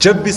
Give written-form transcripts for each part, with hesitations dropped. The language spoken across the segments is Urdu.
26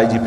IGP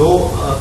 2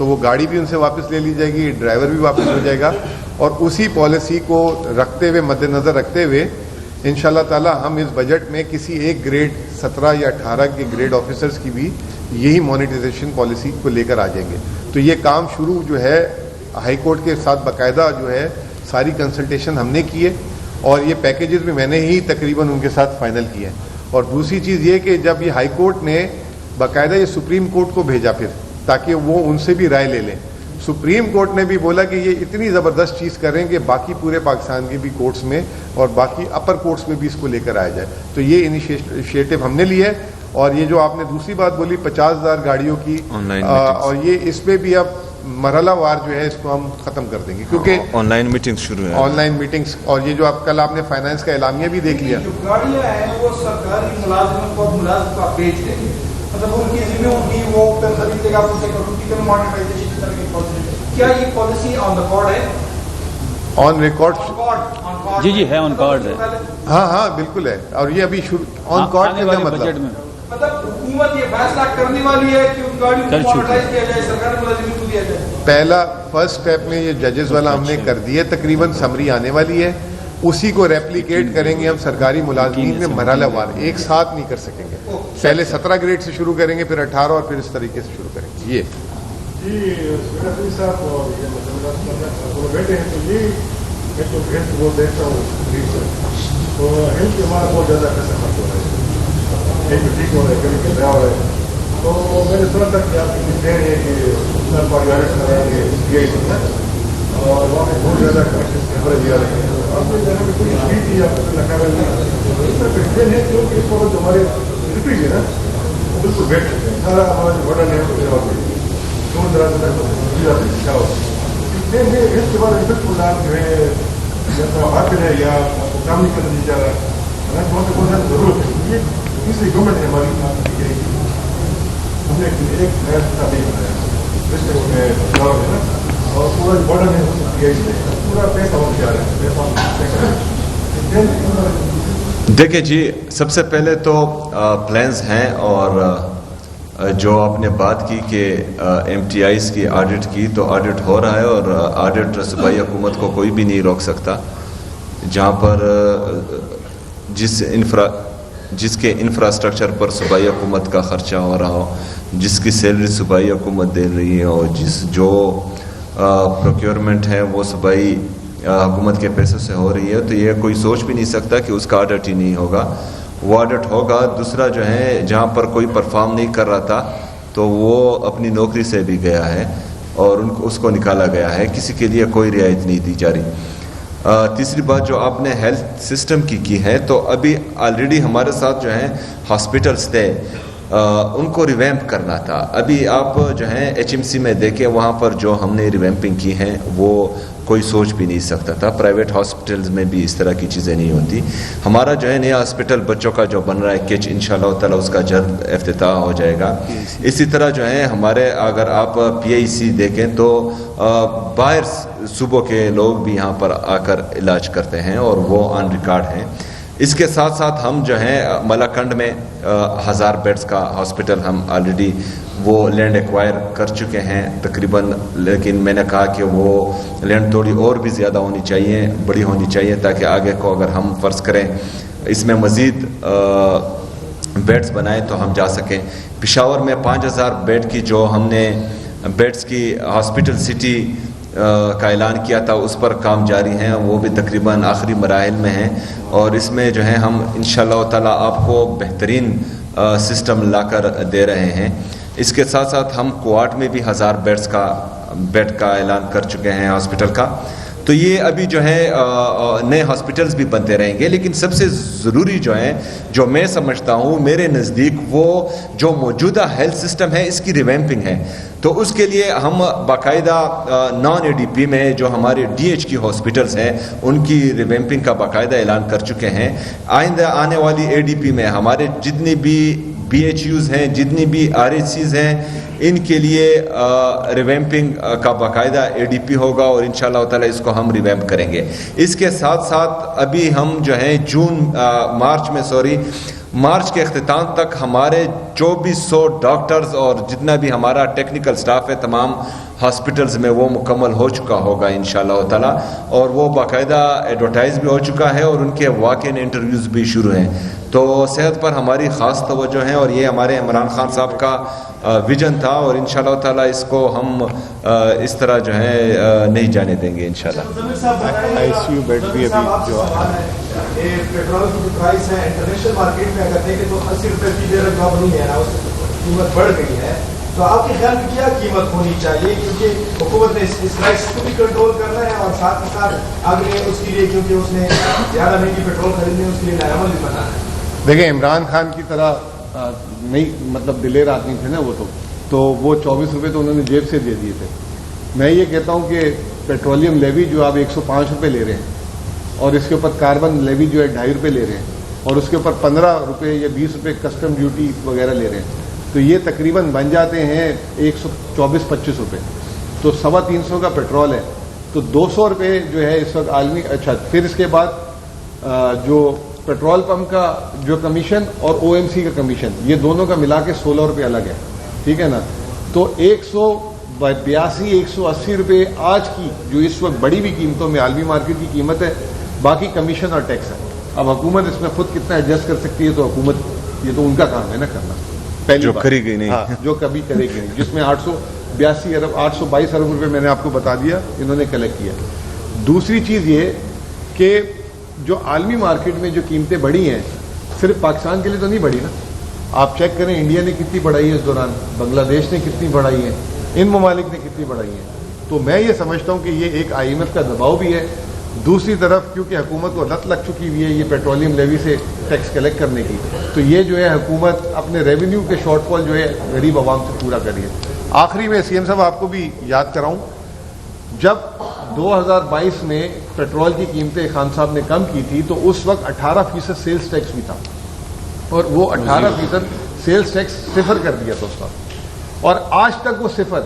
تو وہ گاڑی بھی ان سے واپس لے لی جائے گی, ڈرائیور بھی واپس ہو جائے گا. اور اسی پالیسی کو رکھتے ہوئے, مد نظر رکھتے ہوئے, انشاءاللہ تعالی ہم اس بجٹ میں کسی ایک گریڈ 17 یا 18 کے گریڈ آفیسرز کی بھی یہی مانیٹائزیشن پالیسی کو لے کر آ جائیں گے. تو یہ کام شروع جو ہے ہائی کورٹ کے ساتھ باقاعدہ جو ہے ساری کنسلٹیشن ہم نے کی ہے, اور یہ پیکیجز بھی میں نے ہی تقریباً ان کے ساتھ فائنل کیے ہیں. اور دوسری چیز یہ کہ جب یہ ہائی کورٹ نے باقاعدہ یہ سپریم کورٹ کو بھیجا پھر تاکہ وہ ان سے بھی رائے لے لیں, سپریم کورٹ نے بھی بولا کہ یہ اتنی زبردست چیز کریں کہ باقی پورے پاکستان کے بھی کورٹس میں اور باقی اپر کورٹس میں بھی اس کو لے کر آیا جائے. تو یہ انیشیٹو ہم نے لی ہے. اور یہ جو آپ نے دوسری بات بولی 50,000 گاڑیوں کی, اور یہ اس پہ بھی اب مرحلہ وار جو ہے اس کو ہم ختم کر دیں گے, کیونکہ آن لائن میٹنگ شروع ہے, آن لائن میٹنگز. اور یہ جو آپ کل آپ نے فائنانس کا اعلامیہ بھی دیکھ لیا, جو گاڑیاں ہیں وہ سرکاری ملازمت کو ملازم کا بیچ دیں گے, مطلب ان کی ذمہ ان کی وہ خریدے گا ان سے ان کی مانیٹائزیشن کی طرح کی پالیسی. کیا یہ پالیسی آن دا کارڈ ہے؟ آن ریکارڈ جی ہے, آن کارڈ ہے. ہاں بالکل ہے. اور یہ ابھی آن کارڈ کا کیا مطلب حکومت یہ فیصلہ کرنے والی ہے کہ ان گاڑیوں کو مانیٹائز کیا جائے, سرکاری ملازمین کو دیا جائے؟ پہلا فرسٹ اسٹیپ میں یہ ججز والا ہم نے کر دیا, تقریباً سمری آنے والی ہے, اسی کو ریپلیکیٹ کریں گے ہم سرکاری ملازمین میں مرحلہ وار, ایک ساتھ نہیں کر سکیں گے. پہلے 17 گریڈ سے شروع کریں گے, پھر 18 اور پھر اس طریقے سے شروع کریں گے. یہ ٹھیک ہو رہا ہے, کبھی کبھی ہو رہا ہے. تو میں نے سنا تھا کہ آپ کی کہہ رہی ہے کہ پاریارس کرائیں گے اور وہاں پہ بہت زیادہ خبریں دیا رہے ہیں. آپ نے جانے میں کوئی کی تھی آپ کو لگا نہیں ہے کیونکہ اس وقت جو ہمارے ریپیٹ ہے نا وہ بالکل بیٹھ سکتے ہیں. سارا ہمارا جو بڑا ہے دور دراز میں اس کے بعد بالکل آپ جو ہے حاصل ہے یا کام نہیں کرنے جا رہا ہے, وہاں پہ بہت زیادہ ضرورت ہے. یہ تیسری گورنمنٹ ہے ہماری, ہم نے ایک نیا تعلیم بنایا جس میں دور ہے نا, اور پورا بارڈر ہے پورا پیسہ ہو جا رہا ہے. دیکھیں جی, سب سے پہلے تو پلانز ہیں, اور جو آپ نے بات کی کہ ایم ٹی آئیز کی آڈٹ کی, تو آڈٹ ہو رہا ہے, اور آڈٹ صوبائی حکومت کو کوئی بھی نہیں روک سکتا. جہاں پر جس کے انفراسٹرکچر پر صوبائی حکومت کا خرچہ ہو رہا ہو, جس کی سیلری صوبائی حکومت دے رہی ہے, اور جو پروکیورمنٹ ہے وہ صوبائی حکومت کے پیسوں سے ہو رہی ہے, تو یہ کوئی سوچ بھی نہیں سکتا کہ اس کا آڈٹ ہی نہیں ہوگا. وہ آڈٹ ہوگا. دوسرا جو ہے, جہاں پر کوئی پرفارم نہیں کر رہا تھا تو وہ اپنی نوکری سے بھی گیا ہے, اور اس کو نکالا گیا ہے. کسی کے لیے کوئی رعایت نہیں دی جا رہی. تیسری بات جو آپ نے ہیلتھ سسٹم کی ہے, تو ابھی آلریڈی ہمارے ساتھ جو ہیں ہاسپٹلس تھے, ان کو ریویمپ کرنا تھا. ابھی آپ جو ہیں ایچ ایم سی میں دیکھیں, وہاں پر جو ہم نے ریویمپنگ کی ہیں وہ کوئی سوچ بھی نہیں سکتا تھا. پرائیویٹ ہاسپٹلز میں بھی اس طرح کی چیزیں نہیں ہوتی. ہمارا جو ہے نیا ہاسپٹل بچوں کا جو بن رہا ہے کچ, انشاءاللہ تعالی اس کا جلد افتتاح ہو جائے گا. اسی طرح جو ہے ہمارے, اگر آپ پی آئی سی دیکھیں تو باہر صوبوں کے لوگ بھی یہاں پر آ کر علاج کرتے ہیں, اور وہ آن ریکارڈ ہیں. اس کے ساتھ ساتھ ہم جو ہیں ملاکنڈ میں 1000 بیڈز کا ہاسپٹل ہم آلریڈی وہ لینڈ ایکوائر کر چکے ہیں تقریباً, لیکن میں نے کہا کہ وہ لینڈ تھوڑی اور بھی زیادہ ہونی چاہیے, بڑی ہونی چاہیے, تاکہ آگے کو اگر ہم فرض کریں اس میں مزید بیڈز بنائیں تو ہم جا سکیں. پشاور میں 5000 بیڈ کی جو ہم نے بیڈز کی ہاسپٹل سٹی کا اعلان کیا تھا, اس پر کام جاری ہیں, وہ بھی تقریباً آخری مراحل میں ہیں. اور اس میں جو ہے ہم انشاءاللہ تعالی آپ کو بہترین سسٹم لا کر دے رہے ہیں. اس کے ساتھ ساتھ ہم کوارٹ میں بھی 1000 بیڈ کا اعلان کر چکے ہیں ہاسپٹل کا. تو یہ ابھی جو ہے نئے ہاسپٹلز بھی بنتے رہیں گے, لیکن سب سے ضروری جو ہے, جو میں سمجھتا ہوں میرے نزدیک, وہ جو موجودہ ہیلتھ سسٹم ہے اس کی ریویمپنگ ہے. تو اس کے لیے ہم باقاعدہ نان اے ڈی پی میں جو ہمارے ڈی ایچ کی ہاسپٹلز ہیں ان کی ریویمپنگ کا باقاعدہ اعلان کر چکے ہیں. آئندہ آنے والی اے ڈی پی میں ہمارے جتنی بھی بی ایچ یوز ہیں, جتنی بھی آر ایچ سیز ہیں, ان کے لیے ریویمپنگ کا باقاعدہ اے ڈی پی ہوگا, اور انشاءاللہ تعالی اس کو ہم ریویمپ کریں گے. اس کے ساتھ ساتھ ابھی ہم جو ہیں مارچ کے اختتام تک ہمارے 2400 ڈاکٹرز اور جتنا بھی ہمارا ٹیکنیکل سٹاف ہے تمام ہاسپٹلز میں وہ مکمل ہو چکا ہوگا انشاءاللہ تعالی، اور وہ باقاعدہ ایڈورٹائز بھی ہو چکا ہے اور ان کے واقع انٹرویوز بھی شروع ہیں. تو صحت پر ہماری خاص توجہ ہے، اور یہ ہمارے عمران خان صاحب کا ویژن تھا، اور انشاءاللہ تعالی اس کو ہم اس طرح جو ہے نہیں جانے دیں گے انشاءاللہ. ICU بیڈ بھی ابھی جو پیٹرول کی جو پرائس ہے انٹرنیشنل مارکیٹ میں اگر دیکھیں تو 80 روپے فی لیٹر جو اب نہیں ہے نا، اس قیمت بڑھ گئی ہے. تو آپ کے خیال میں کیا قیمت ہونی چاہیے؟ کیونکہ حکومت نے اس پرائس کو بھی کنٹرول کرنا ہے اور ساتھ ہی ساتھ آگے اس کے لیے، کیونکہ اس نے زیادہ مہنگی پیٹرول خریدنے اس کے لیے نیا عمل بھی بنانا ہے. دیکھیں عمران خان کی طرح نہیں مطلب دلیر آدمی تھے نا وہ، تو وہ 24 روپے تو انہوں نے جیب سے دے دیے تھے. میں یہ کہتا ہوں کہ پیٹرولیم لیوی جو آپ 105 روپے لے رہے ہیں، اور اس کے اوپر کاربن لیوی جو ہے 2.5 روپے لے رہے ہیں، اور اس کے اوپر 15 روپے یا 20 روپے کسٹم ڈیوٹی وغیرہ لے رہے ہیں، تو یہ تقریباً بن جاتے ہیں 124-25 روپے. تو 350 کا پیٹرول ہے، تو 200 روپے جو ہے اس وقت عالمی. اچھا، پھر اس کے بعد جو پیٹرول پمپ کا جو کمیشن اور OMC کا کمیشن، یہ دونوں کا ملا کے 16 روپے الگ ہے، ٹھیک ہے نا. تو 182-180 روپے آج کی جو اس وقت بڑی بھی قیمتوں میں عالمی مارکیٹ کی قیمت ہے، باقی کمیشن اور ٹیکس ہے. اب حکومت اس میں خود کتنا ایڈجسٹ کر سکتی ہے، تو حکومت یہ تو ان کا کام ہے نا کرنا. جو کرے گی نہیں، جو کبھی کرے گی نہیں، جس میں 822 ارب روپے میں نے آپ کو بتا دیا انہوں نے کلیکٹ کیا. دوسری چیز یہ کہ جو عالمی مارکیٹ میں جو قیمتیں بڑھی ہیں، صرف پاکستان کے لیے تو نہیں بڑھی نا. آپ چیک کریں انڈیا نے کتنی بڑھائی ہے اس دوران، بنگلہ دیش نے کتنی بڑھائی ہے، ان ممالک نے کتنی بڑھائی ہے. تو میں یہ سمجھتا ہوں کہ یہ ایک IMF کا دباؤ بھی ہے. دوسری طرف کیونکہ حکومت کو لت لگ چکی ہوئی ہے یہ پیٹرولیم لیوی سے ٹیکس کلیکٹ کرنے کی، تو یہ جو ہے حکومت اپنے ریونیو کے شارٹ فال جو ہے غریب عوام سے پورا کر رہی ہے. آخری میں CM صاحب آپ کو بھی یاد کراؤں، جب 2022 میں پیٹرول کی قیمتیں خان صاحب نے کم کی تھی، تو اس وقت 18% سیلز ٹیکس بھی تھا، اور وہ 18% سیلز ٹیکس صفر کر دیا تھا اس وقت، اور آج تک وہ صفر.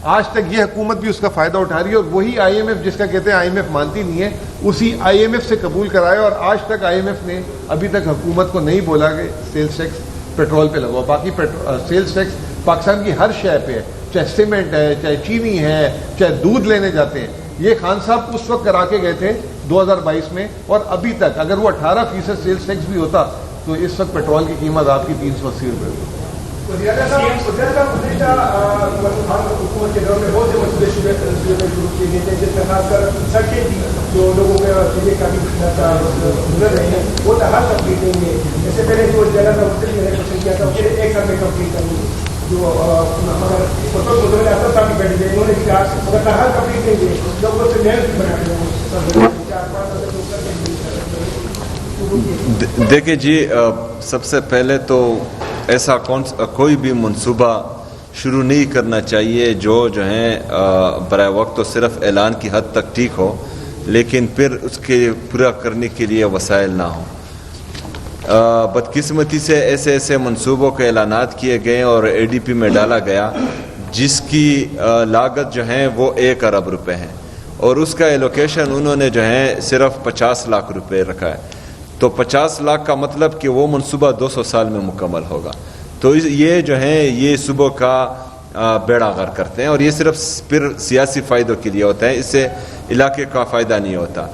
آج تک یہ حکومت بھی اس کا فائدہ اٹھا رہی ہے، اور وہی IMF جس کا کہتے ہیں IMF مانتی نہیں ہے، اسی IMF سے قبول کرایا، اور آج تک IMF نے ابھی تک حکومت کو نہیں بولا کہ سیلز ٹیکس پیٹرول پہ لگاؤ. باقی سیلز ٹیکس پاکستان کی ہر شے پہ ہے، چاہے سیمنٹ ہے، چاہے چینی ہے، چاہے دودھ لینے جاتے ہیں. یہ خان صاحب اس وقت کرا کے گئے تھے 2022 میں، اور ابھی تک اگر وہ 18% سیلز ٹیکس بھی ہوتا تو اس وقت پیٹرول کی قیمت آپ کی 380 روپے ہوتی. حکومت کے دور میں بہت سے مسئلے شروع کیے گئے تھے، جس میں خاص کر سڑکیں تھیں جو لوگوں کے کافی گزر رہی ہیں، وہ تو ہر کمپلیٹ نہیں ہے. اس سے پہلے جو زیادہ تر کوششن کیا تھا پھر ایک سال میں کمپلیٹ کرنی، جو مگر گزر آتا تھا کہ بیٹھ گئے انہوں نے کیا مگر ہر کمپلیٹ نہیں ہے، لوگوں سے محنت بھی بنا رہے. دیکھیں جی، سب سے پہلے تو ایسا کوئی بھی منصوبہ شروع نہیں کرنا چاہیے جو ہیں برائے وقت تو صرف اعلان کی حد تک ٹھیک ہو، لیکن پھر اس کے پورا کرنے کے لیے وسائل نہ ہوں. بدقسمتی سے ایسے منصوبوں کے اعلانات کیے گئے اور ADP میں ڈالا گیا جس کی لاگت جو ہیں وہ 1 ارب روپے ہیں، اور اس کا ایلوکیشن انہوں نے جو ہے صرف 50 لاکھ روپے رکھا ہے. تو 50 لاکھ کا مطلب کہ وہ منصوبہ 200 سال میں مکمل ہوگا. تو یہ جو ہیں یہ صوبوں کا بیڑا غر کرتے ہیں، اور یہ صرف پھر سیاسی فائدوں کے لیے ہوتا ہے، اس سے علاقے کا فائدہ نہیں ہوتا.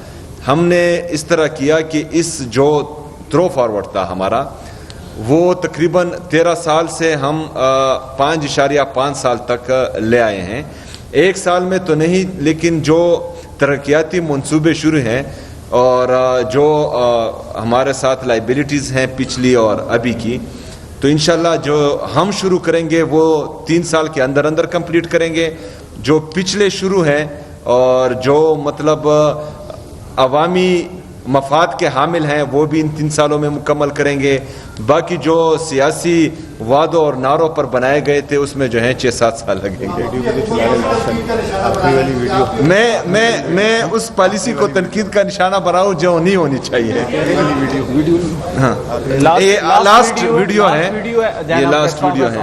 ہم نے اس طرح کیا کہ اس جو تھرو فارورڈ تھا ہمارا، وہ تقریباً 13 سال سے ہم 5.5 سال تک لے آئے ہیں. 1 سال میں تو نہیں، لیکن جو ترقیاتی منصوبے شروع ہیں اور جو ہمارے ساتھ لائبلٹیز ہیں پچھلی اور ابھی کی، تو انشاءاللہ جو ہم شروع کریں گے وہ 3 سال کے اندر کمپلیٹ کریں گے. جو پچھلے شروع ہیں اور جو مطلب عوامی مفاد کے حامل ہیں وہ بھی ان 3 سالوں میں مکمل کریں گے. باقی جو سیاسی وعدوں اور نعروں پر بنائے گئے تھے اس میں جو ہیں 6-7 سال لگیں گے. میں اس پالیسی کو تنقید کا نشانہ بناؤں جو نہیں ہونی چاہیے. لاسٹ ویڈیو ہے، یہ لاسٹ ویڈیو ہے.